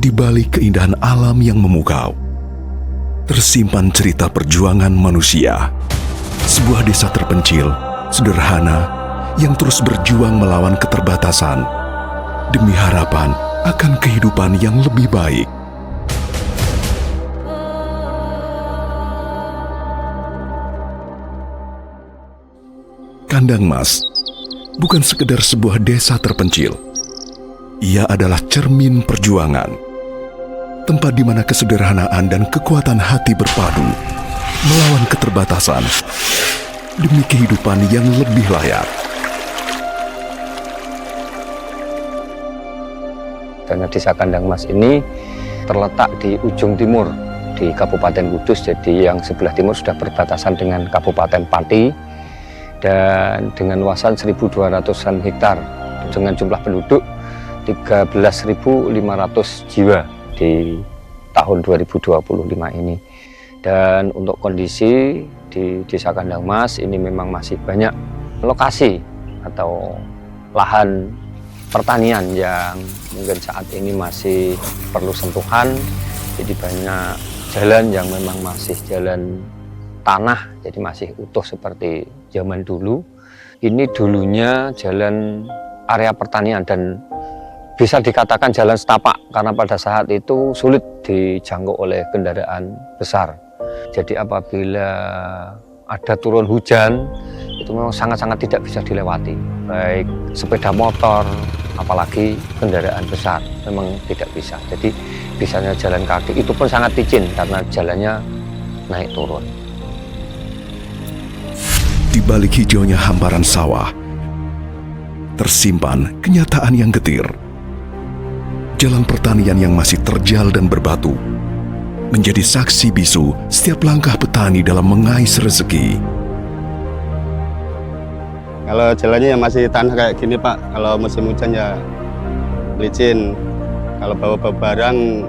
Di balik keindahan alam yang memukau, tersimpan cerita perjuangan manusia. Sebuah desa terpencil, sederhana, yang terus berjuang melawan keterbatasan demi harapan akan kehidupan yang lebih baik. Kandang Mas bukan sekedar sebuah desa terpencil. Ia adalah cermin perjuangan. Tempat di mana kesederhanaan dan kekuatan hati berpadu melawan keterbatasan demi kehidupan yang lebih layak. Karena Desa Kandang Mas ini terletak di ujung timur di Kabupaten Kudus, jadi yang sebelah timur sudah berbatasan dengan Kabupaten Pati dan dengan luasan 1.200-an hektar dengan jumlah penduduk 13.500 jiwa di tahun 2025 ini. Dan untuk kondisi di Desa Kandang Mas ini memang masih banyak lokasi atau lahan pertanian yang mungkin saat ini masih perlu sentuhan. Jadi banyak jalan yang memang masih jalan tanah, jadi masih utuh seperti zaman dulu. Ini dulunya jalan area pertanian dan bisa dikatakan jalan setapak karena pada saat itu sulit dijangkau oleh kendaraan besar. Jadi apabila ada turun hujan itu memang sangat-sangat tidak bisa dilewati, baik sepeda motor apalagi kendaraan besar memang tidak bisa. Jadi bisanya jalan kaki, itu pun sangat licin karena jalannya naik turun. Di balik hijaunya hamparan sawah tersimpan kenyataan yang getir. Jalan pertanian yang masih terjal dan berbatu menjadi saksi bisu setiap langkah petani dalam mengais rezeki. Kalau jalannya yang masih tanah kayak gini Pak, kalau musim hujan ya licin. Kalau bawa barang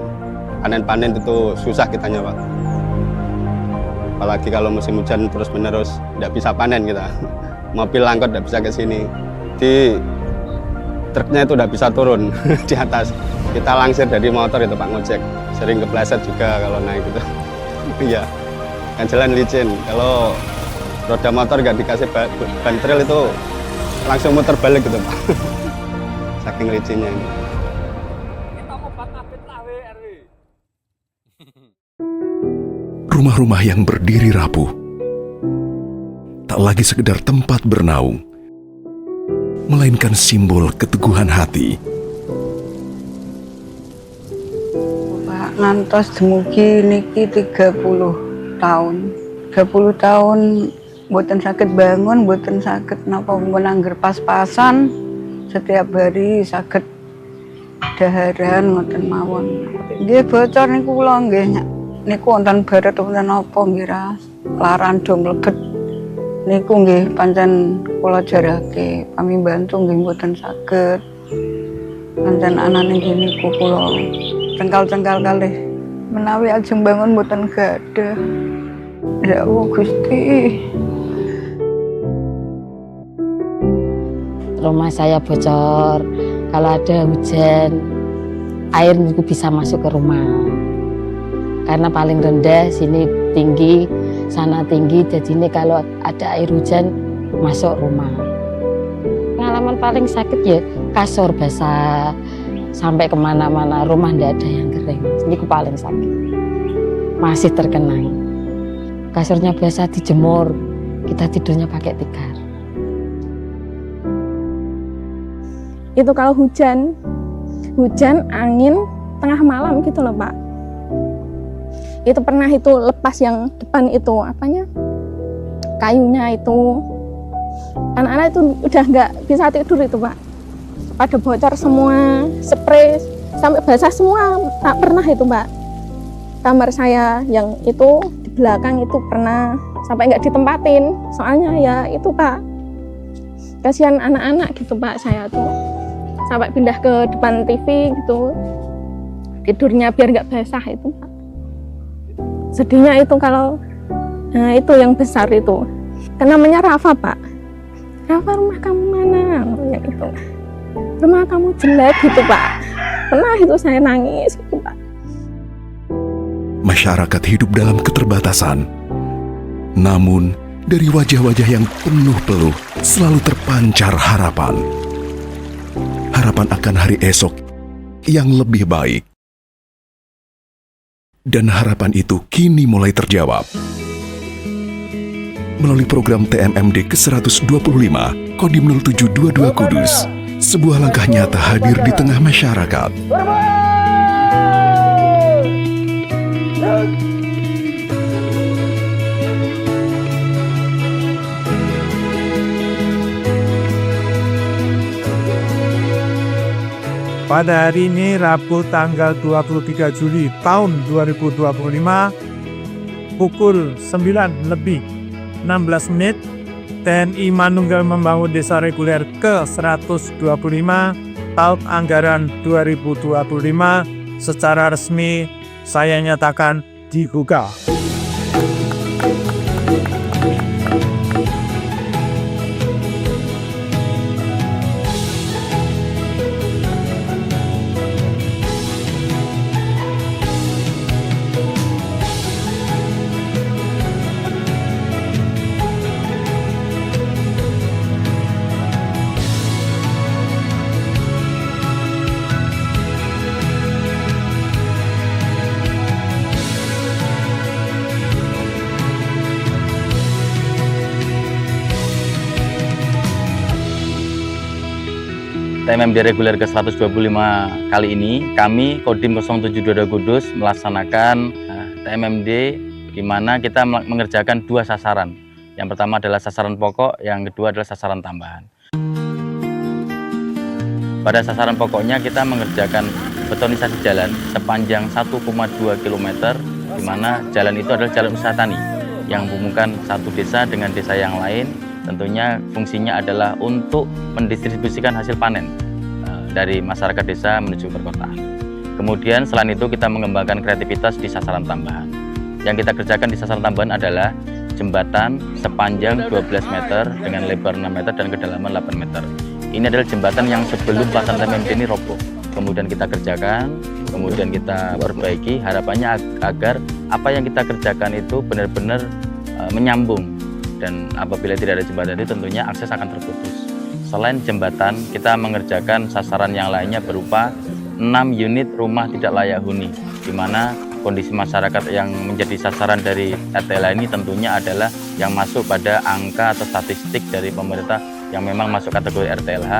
panen-panen itu susah kitanya Pak. Apalagi kalau musim hujan terus-menerus tidak bisa panen kita. Mobil angkot tidak bisa ke sini. Di truknya itu tidak bisa turun di atas. Kita langsir dari motor itu Pak ngojek. Sering kepleset juga kalau naik gitu. Iya, kan jalan licin. Kalau roda motor nggak dikasih ban trail itu langsung muter balik gitu Pak. Saking licinnya ini. Rumah-rumah yang berdiri rapuh tak lagi sekedar tempat bernaung, melainkan simbol keteguhan hati. Pak ngantos dumugi niki 30 tahun. 30 tahun mboten sakit bangun, mboten sakit napa menangger pas-pasan. Setiap hari sakit daharan ngoten mawon. Nggih bocor niku kula nggih. Niku wonten barat wonten napa nggih Ras. Laran do mlebet. Niku nggih pancen kula jarake pamimbantu nggih mboten saged. Pancen anane nggih niku kula cengkal-cengkal kalih. Menawi ajeng bangun mboten gadah. Ya Allah Gusti. Rumah saya bocor. Kalau ada hujan, air itu bisa masuk ke rumah. Karena paling rendah sini tinggi, sana tinggi, jadi ini kalau ada air hujan masuk rumah. Pengalaman paling sakit ya kasur basah sampai kemana-mana, rumah tidak ada yang kering. Ini paling sakit, masih terkenang. Kasurnya basah dijemur, kita tidurnya pakai tikar. Itu kalau hujan, angin, tengah malam gitu loh Pak. Itu pernah itu lepas yang depan itu apanya kayunya itu, anak-anak itu udah nggak bisa tidur itu Pak, pada bocor semua, spray sampai basah semua. Tak pernah itu Pak, kamar saya yang itu di belakang itu pernah sampai nggak ditempatin, soalnya ya itu Pak, kasihan anak-anak gitu Pak. Saya tuh sampai pindah ke depan TV gitu, tidurnya biar nggak basah itu Pak. Sedihnya itu kalau itu yang besar itu, kan namanya Rafa Pak. Rafa, rumah kamu mana? Ya itu, rumah kamu jelek gitu Pak. pernah itu saya nangis gitu Pak. Masyarakat hidup dalam keterbatasan. Namun, dari wajah-wajah yang penuh peluh selalu terpancar harapan. Harapan akan hari esok yang lebih baik. Dan harapan itu kini mulai terjawab. Melalui program TMMD ke-125, Kodim 0722 Kudus, sebuah langkah nyata hadir di tengah masyarakat. Pada hari ini, Rabu tanggal 23 Juli tahun 2025, pukul 9:16, TNI Manunggal membangun Desa Reguler ke-125 tahun anggaran 2025 secara resmi saya nyatakan dibuka. TMMD reguler ke-125 kali ini, kami Kodim 0722 Kudus melaksanakan TMMD di mana kita mengerjakan dua sasaran. Yang pertama adalah sasaran pokok, yang kedua adalah sasaran tambahan. Pada sasaran pokoknya kita mengerjakan betonisasi jalan sepanjang 1,2 km, di mana jalan itu adalah jalan usaha tani yang menghubungkan satu desa dengan desa yang lain. Tentunya fungsinya adalah untuk mendistribusikan hasil panen dari masyarakat desa menuju perkotaan. Kemudian selain itu kita mengembangkan kreativitas di sasaran tambahan. Yang kita kerjakan di sasaran tambahan adalah jembatan sepanjang 12 meter dengan lebar 6 meter dan kedalaman 8 meter. Ini adalah jembatan yang sebelum pelaksanaan TMMD ini roboh. Kemudian kita kerjakan, kemudian kita perbaiki, harapannya agar apa yang kita kerjakan itu benar-benar menyambung. Dan apabila tidak ada jembatan itu tentunya akses akan terputus. Selain jembatan, kita mengerjakan sasaran yang lainnya berupa 6 unit rumah tidak layak huni, di mana kondisi masyarakat yang menjadi sasaran dari RTLH ini tentunya adalah yang masuk pada angka atau statistik dari pemerintah yang memang masuk kategori RTLH,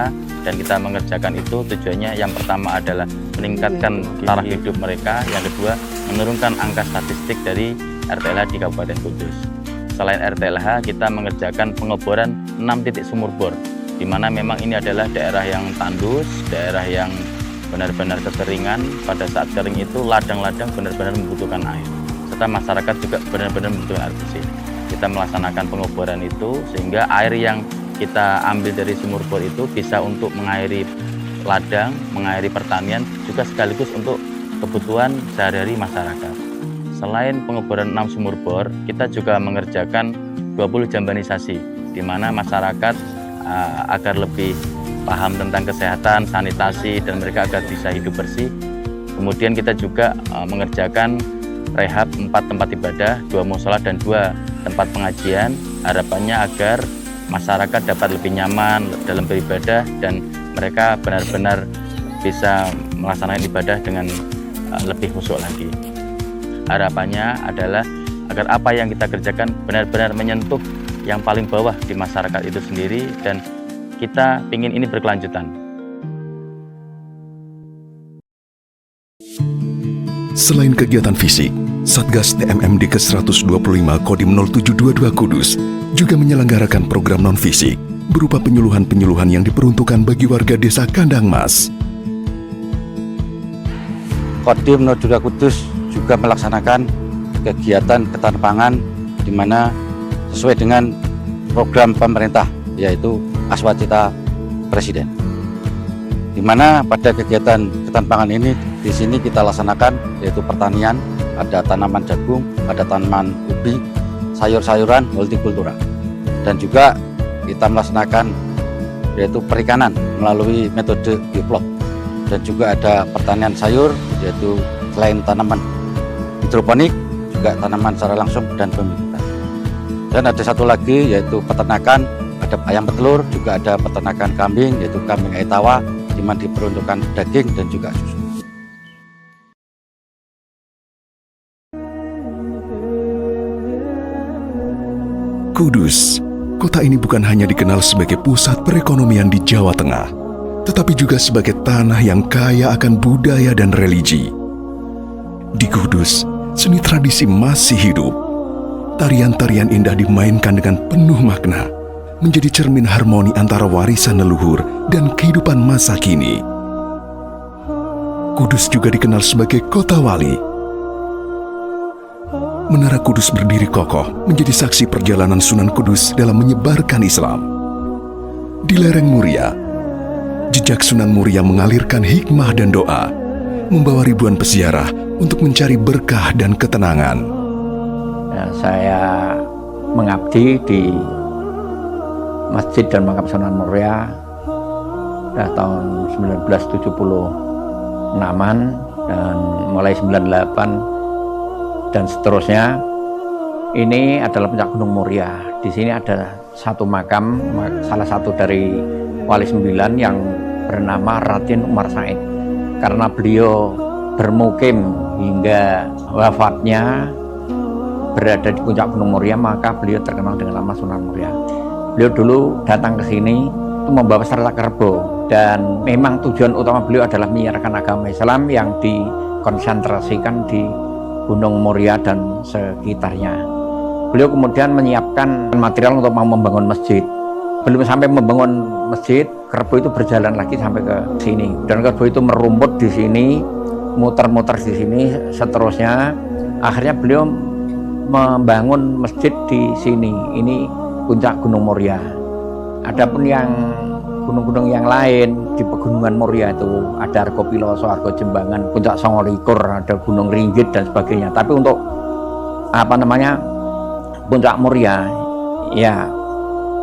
dan kita mengerjakan itu tujuannya yang pertama adalah meningkatkan taraf hidup mereka, yang kedua menurunkan angka statistik dari RTLH di Kabupaten Kudus. Selain RTLH, kita mengerjakan pengeboran 6 titik sumur bor, di mana memang ini adalah daerah yang tandus, daerah yang benar-benar kekeringan. Pada saat kering itu ladang-ladang benar-benar membutuhkan air, serta masyarakat juga benar-benar membutuhkan air bersih. Kita melaksanakan pengeboran itu sehingga air yang kita ambil dari sumur bor itu bisa untuk mengairi ladang, mengairi pertanian, juga sekaligus untuk kebutuhan sehari-hari masyarakat. Selain pengeboran 6 sumur bor, kita juga mengerjakan 20 jambanisasi, di mana masyarakat agar lebih paham tentang kesehatan, sanitasi, dan mereka agar bisa hidup bersih. Kemudian kita juga mengerjakan rehab 4 tempat ibadah, 2 mushola dan 2 tempat pengajian. Harapannya agar masyarakat dapat lebih nyaman dalam beribadah dan mereka benar-benar bisa melaksanakan ibadah dengan lebih khusyuk lagi. Harapannya adalah agar apa yang kita kerjakan benar-benar menyentuh yang paling bawah di masyarakat itu sendiri, dan kita ingin ini berkelanjutan. Selain kegiatan fisik, Satgas TMMD ke-125 Kodim 0722 Kudus juga menyelenggarakan program non-fisik berupa penyuluhan-penyuluhan yang diperuntukkan bagi warga desa Kandang Mas. Kodim 0722 Kudus juga melaksanakan kegiatan ketahanan pangan di mana sesuai dengan program pemerintah, yaitu Aswacita Presiden. Di mana pada kegiatan ketahanan pangan ini di sini kita laksanakan yaitu pertanian, ada tanaman jagung, ada tanaman ubi, sayur-sayuran, multikultura. Dan juga kita melaksanakan yaitu perikanan melalui metode bioplot. dan juga ada pertanian sayur, yaitu selain tanaman hidroponik, juga tanaman secara langsung dan pembibitan. Dan ada satu lagi yaitu peternakan, ada ayam petelur, juga ada peternakan kambing, yaitu kambing Aitawa, di mana diperuntukkan daging dan juga susu. Kudus, kota ini bukan hanya dikenal sebagai pusat perekonomian di Jawa Tengah, tetapi juga sebagai tanah yang kaya akan budaya dan religi. Di Kudus, seni tradisi masih hidup. Tarian-tarian indah dimainkan dengan penuh makna, menjadi cermin harmoni antara warisan leluhur dan kehidupan masa kini. Kudus juga dikenal sebagai kota wali. Menara Kudus berdiri kokoh menjadi saksi perjalanan Sunan Kudus dalam menyebarkan Islam. Di lereng Muria, jejak Sunan Muria mengalirkan hikmah dan doa, membawa ribuan peziarah untuk mencari berkah dan ketenangan. Saya mengabdi di Masjid dan Makam Sunan Muria tahun 1976-an, dan mulai 98 dan seterusnya. Ini adalah puncak Gunung Muria. Di sini ada satu makam, salah satu dari Wali 9 yang bernama Raden Umar Said. Karena beliau bermukim hingga wafatnya berada di puncak Gunung Muria, maka beliau terkenal dengan nama Sunan Muria. Beliau dulu datang ke sini itu membawa serta kerbau, dan memang tujuan utama beliau adalah menyiarkan agama Islam yang dikonsentrasikan di Gunung Muria dan sekitarnya. Beliau kemudian menyiapkan material untuk membangun masjid. Belum sampai membangun masjid, kerbau itu berjalan lagi sampai ke sini, dan kerbau itu merumput di sini, muter-muter di sini, seterusnya. Akhirnya beliau membangun masjid di sini. Ini puncak Gunung Muria. Adapun yang gunung-gunung yang lain di pegunungan Muria itu ada Argo Piloso, Argo Jembangan, Puncak Songolikur, ada Gunung Ringgit dan sebagainya. Tapi untuk Puncak Muria, ya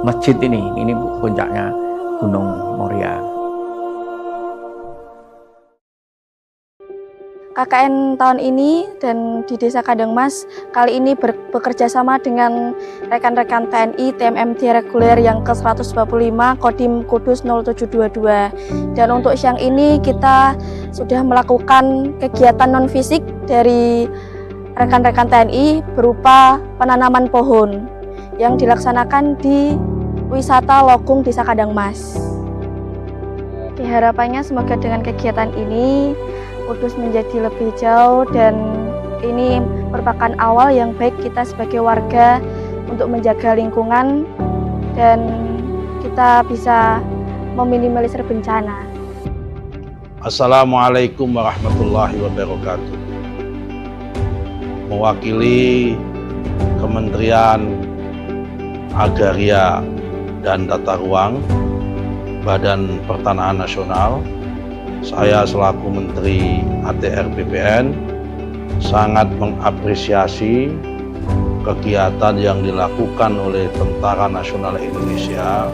masjid ini puncaknya Gunung Muria. KKN tahun ini dan di Desa Kandangmas kali ini bekerja sama dengan rekan-rekan TNI TMMD reguler yang ke-125 Kodim Kudus 0722. Dan untuk siang ini kita sudah melakukan kegiatan non-fisik dari rekan-rekan TNI berupa penanaman pohon yang dilaksanakan di wisata Lokung Desa Kandangmas. Harapannya semoga dengan kegiatan ini Kudus menjadi lebih jauh, dan ini merupakan awal yang baik kita sebagai warga untuk menjaga lingkungan dan kita bisa meminimalisir bencana. Assalamualaikum warahmatullahi wabarakatuh. Mewakili Kementerian Agraria dan Tata Ruang, Badan Pertanahan Nasional, saya selaku Menteri ATR BPN sangat mengapresiasi kegiatan yang dilakukan oleh Tentara Nasional Indonesia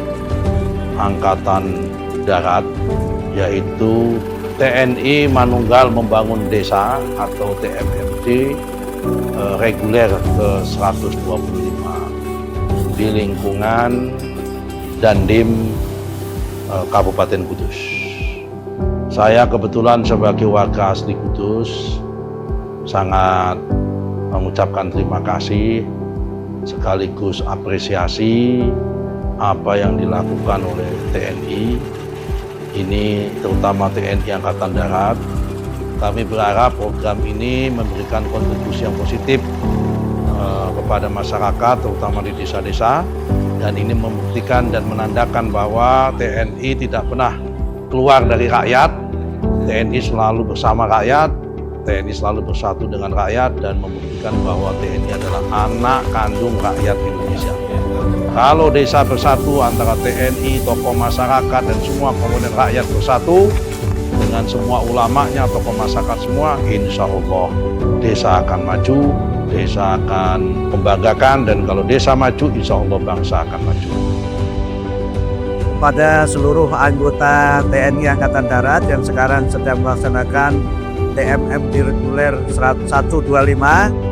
Angkatan Darat, yaitu TNI Manunggal Membangun Desa atau TMMD reguler ke-125 di lingkungan Dandim Kabupaten Kudus. Saya kebetulan sebagai warga asli Kudus sangat mengucapkan terima kasih sekaligus apresiasi apa yang dilakukan oleh TNI ini, terutama TNI Angkatan Darat. Kami berharap program ini memberikan kontribusi yang positif kepada masyarakat, terutama di desa-desa, dan ini membuktikan dan menandakan bahwa TNI tidak pernah keluar dari rakyat. TNI selalu bersama rakyat, TNI selalu bersatu dengan rakyat, dan membuktikan bahwa TNI adalah anak kandung rakyat Indonesia. Kalau desa bersatu antara TNI, tokoh masyarakat, dan semua komponen rakyat bersatu dengan semua ulamanya, tokoh masyarakat semua, insya Allah desa akan maju, desa akan membanggakan, dan kalau desa maju, insya Allah bangsa akan maju. kepada seluruh anggota TNI Angkatan Darat yang sekarang sedang melaksanakan TMMD reguler 125.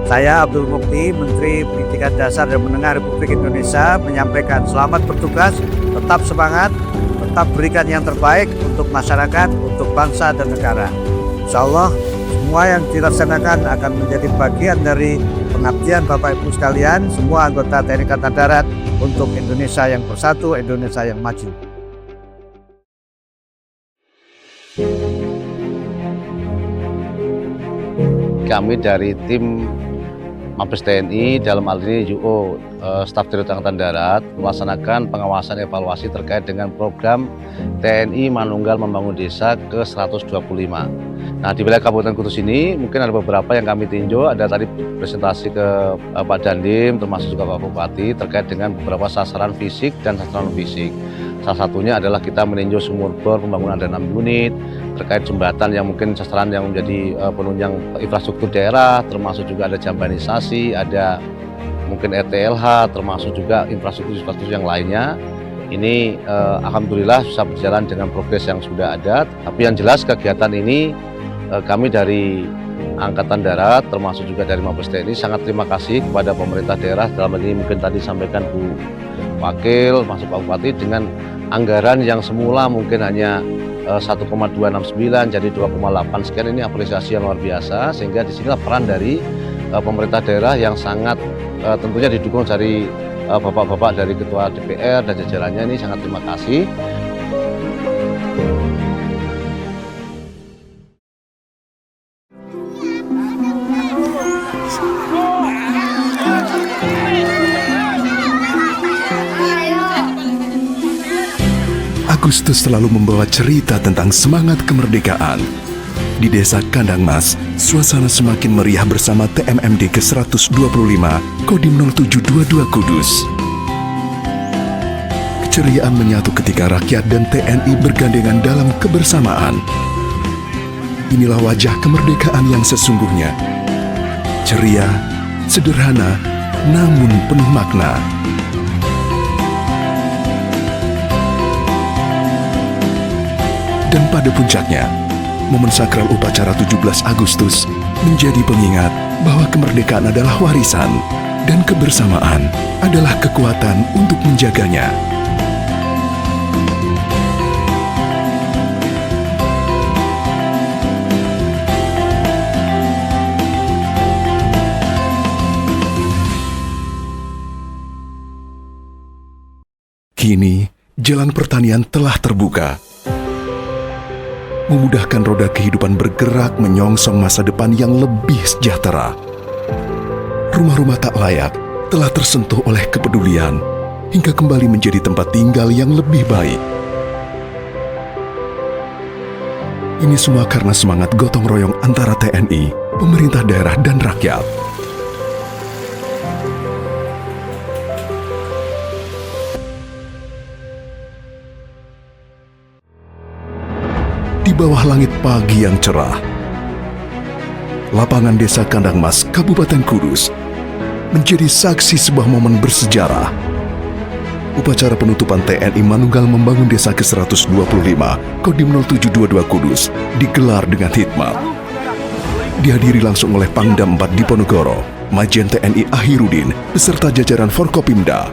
Saya Abdul Mukti, Menteri Pendidikan Dasar dan Menengah Republik Indonesia, menyampaikan selamat bertugas, tetap semangat, tetap berikan yang terbaik untuk masyarakat, untuk bangsa dan negara. Insya Allah semua yang dilaksanakan akan menjadi bagian dari pengabdian Bapak Ibu sekalian, semua anggota TNI Angkatan Darat untuk Indonesia yang bersatu, Indonesia yang maju. Kami dari tim Mabes TNI dalam hal ini UO Staf Direktur Angkatan Darat melaksanakan pengawasan evaluasi terkait dengan program TNI Manunggal Membangun Desa ke-125. Nah, di wilayah Kabupaten Kudus ini mungkin ada beberapa yang kami tinjau, ada tadi presentasi ke Pak Dandim termasuk juga Pak Bupati terkait dengan beberapa sasaran fisik dan sasaran fisik. Salah satunya adalah kita meninjau sumur bor pembangunan ada 6 unit, terkait jembatan yang mungkin sasaran yang menjadi penunjang infrastruktur daerah, termasuk juga ada jambanisasi, ada mungkin RTLH, termasuk juga infrastruktur yang lainnya. Ini alhamdulillah bisa berjalan dengan progres yang sudah ada. Tapi yang jelas kegiatan ini kami dari Angkatan Darat, termasuk juga dari Mabes TNI, sangat terima kasih kepada pemerintah daerah. Dalam ini mungkin tadi sampaikan Bu Wakil, masuk Pak Bupati, dengan anggaran yang semula mungkin hanya 1,269 jadi 2,8 sekian. Ini apresiasi yang luar biasa, sehingga disinilah peran dari pemerintah daerah yang sangat tentunya didukung dari bapak-bapak dari Ketua DPR dan jajarannya. Ini sangat terima kasih. Agustus selalu membawa cerita tentang semangat kemerdekaan. Di Desa Kandang Mas, suasana semakin meriah bersama TMMD ke-125 Kodim 0722 Kudus. Keceriaan menyatu ketika rakyat dan TNI bergandengan dalam kebersamaan. Inilah wajah kemerdekaan yang sesungguhnya. Ceria, sederhana, namun penuh makna. Dan pada puncaknya, momen sakral upacara 17 Agustus menjadi pengingat bahwa kemerdekaan adalah warisan dan kebersamaan adalah kekuatan untuk menjaganya. Kini, jalan pertanian telah terbuka, memudahkan roda kehidupan bergerak menyongsong masa depan yang lebih sejahtera. Rumah-rumah tak layak telah tersentuh oleh kepedulian hingga kembali menjadi tempat tinggal yang lebih baik. Ini semua karena semangat gotong royong antara TNI, pemerintah daerah, dan rakyat. Di bawah langit pagi yang cerah, lapangan Desa Kandang Mas, Kabupaten Kudus, menjadi saksi sebuah momen bersejarah. Upacara penutupan TNI Manunggal Membangun Desa ke-125 Kodim 0722 Kudus digelar dengan hikmat. Dihadiri langsung oleh Pangdam 4 Diponegoro, Majen TNI Ahirudin, beserta jajaran Forkopimda.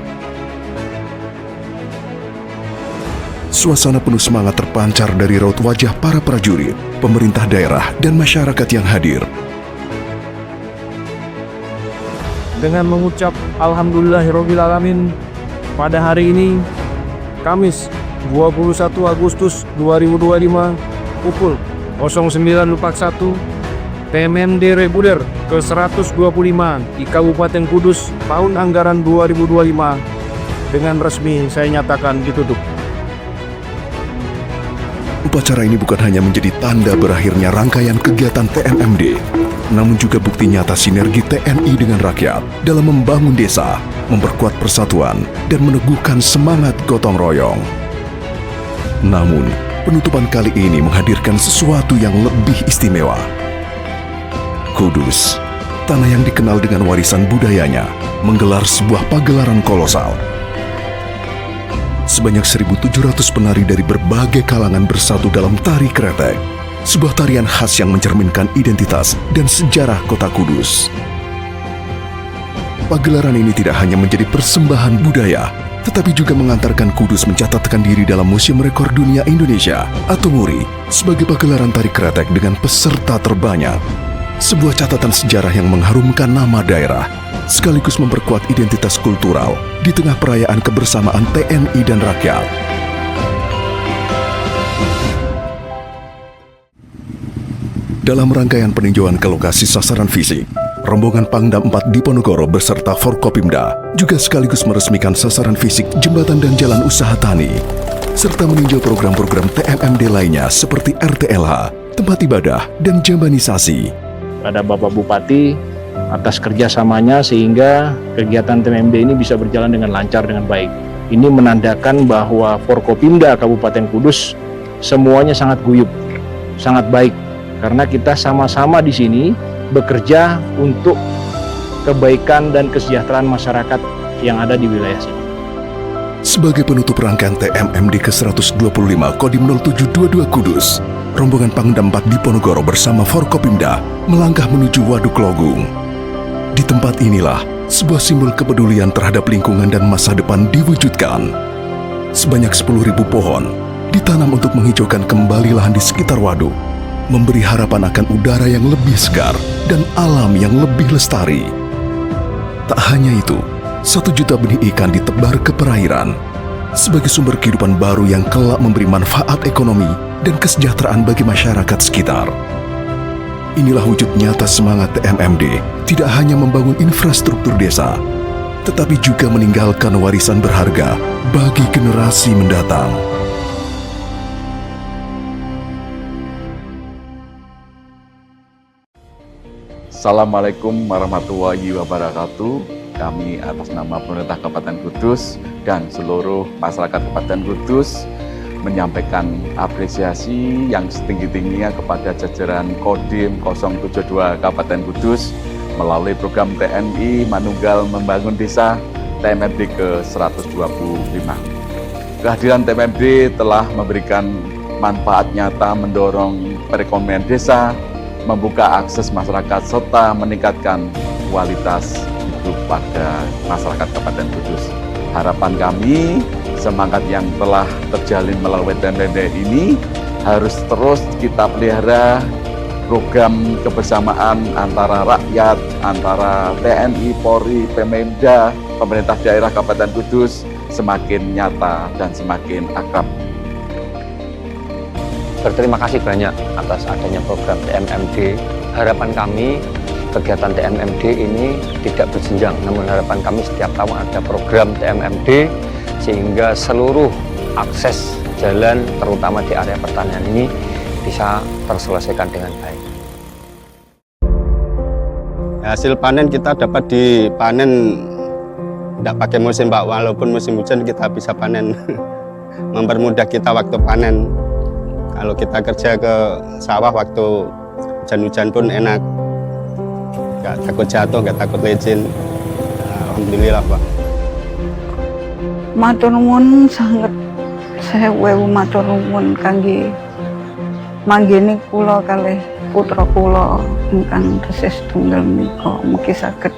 Suasana penuh semangat terpancar dari raut wajah para prajurit, pemerintah daerah, dan masyarakat yang hadir. Dengan mengucap Alhamdulillahirrahmanirrahim, pada hari ini, Kamis 21 Agustus 2025, pukul 09.41, TMMD reguler ke-125 di Kabupaten Kudus tahun anggaran 2025 dengan resmi saya nyatakan ditutup. Upacara ini bukan hanya menjadi tanda berakhirnya rangkaian kegiatan TMMD, namun juga bukti nyata sinergi TNI dengan rakyat dalam membangun desa, memperkuat persatuan, dan meneguhkan semangat gotong royong. Namun, penutupan kali ini menghadirkan sesuatu yang lebih istimewa. Kudus, tanah yang dikenal dengan warisan budayanya, menggelar sebuah pagelaran kolosal. sebanyak 1.700 penari dari berbagai kalangan bersatu dalam tari kretek, sebuah tarian khas yang mencerminkan identitas dan sejarah kota Kudus. Pagelaran ini tidak hanya menjadi persembahan budaya, tetapi juga mengantarkan Kudus mencatatkan diri dalam Museum Rekor Dunia Indonesia atau MURI sebagai pagelaran tari kretek dengan peserta terbanyak. Sebuah catatan sejarah yang mengharumkan nama daerah, sekaligus memperkuat identitas kultural di tengah perayaan kebersamaan TNI dan rakyat. Dalam rangkaian peninjauan ke lokasi sasaran fisik, rombongan Pangdam 4 Diponegoro beserta Forkopimda juga sekaligus meresmikan sasaran fisik jembatan dan jalan usaha tani, serta meninjau program-program TMMD lainnya seperti RTLH, tempat ibadah, dan jambanisasi. Pada Bapak Bupati atas kerjasamanya sehingga kegiatan TMMD ini bisa berjalan dengan lancar, dengan baik. Ini menandakan bahwa Forkopimda Kabupaten Kudus semuanya sangat guyup, sangat baik, karena kita sama-sama di sini bekerja untuk kebaikan dan kesejahteraan masyarakat yang ada di wilayah sini. Sebagai penutup rangkaian TMMD ke-125 Kodim 0722 Kudus, rombongan Pangdam 4 Diponegoro bersama Forkopimda melangkah menuju Waduk Logung. Di tempat inilah sebuah simbol kepedulian terhadap lingkungan dan masa depan diwujudkan. Sebanyak 10.000 pohon ditanam untuk menghijaukan kembali lahan di sekitar waduk, memberi harapan akan udara yang lebih segar dan alam yang lebih lestari. Tak hanya itu, 1 juta benih ikan ditebar ke perairan sebagai sumber kehidupan baru yang kelak memberi manfaat ekonomi dan kesejahteraan bagi masyarakat sekitar. Inilah wujud nyata semangat TMMD, tidak hanya membangun infrastruktur desa, tetapi juga meninggalkan warisan berharga bagi generasi mendatang. Assalamualaikum warahmatullahi wabarakatuh. Kami atas nama pemerintah Kabupaten Kudus dan seluruh masyarakat Kabupaten Kudus menyampaikan apresiasi yang setinggi-tingginya kepada jajaran Kodim 072 Kabupaten Kudus melalui program TNI Manunggal Membangun Desa TMMD ke-125. Kehadiran TMMD telah memberikan manfaat nyata mendorong perekonomian desa, membuka akses masyarakat, serta meningkatkan kualitas hidup pada masyarakat Kabupaten Kudus. Harapan kami, semangat yang telah terjalin melalui TMMD ini harus terus kita pelihara. Program kebersamaan antara rakyat, antara TNI, Polri, Pemda, pemerintah daerah Kabupaten Kudus semakin nyata dan semakin akrab. Berterima kasih banyak atas adanya program TMMD. Harapan kami kegiatan TMMD ini tidak berjenjang, namun harapan kami setiap tahun ada program TMMD sehingga seluruh akses jalan terutama di area pertanian ini bisa terselesaikan dengan baik. Hasil panen kita dapat dipanen tidak pakai musim Pak, walaupun musim hujan kita bisa panen. Mempermudah kita waktu panen. Kalau kita kerja ke sawah waktu hujan-hujan pun enak. Nggak takut jatuh, nggak takut licin. Alhamdulillah Pak. Matur nuwun sanget sewu matur nuwun kangge manggene kula kalih putra kula ingkang tesih tunggal menika mugi saged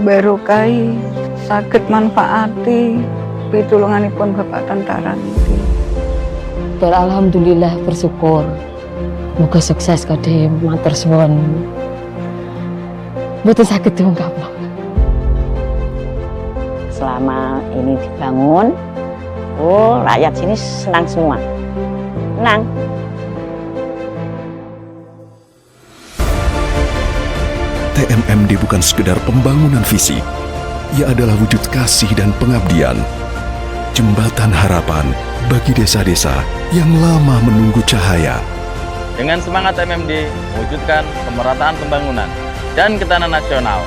barokah, saged manfaati pitulunganipun Bapak Tentara niki. Alhamdulillah bersyukur. Muga sukses Kodim, matur suwun. Mboten saged diungkapno. Selama ini dibangun, rakyat sini senang semua. Senang. TMMD bukan sekedar pembangunan fisik, ia adalah wujud kasih dan pengabdian. Jembatan harapan bagi desa-desa yang lama menunggu cahaya. Dengan semangat TMMD mewujudkan pemerataan pembangunan dan ketahanan nasional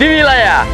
di wilayah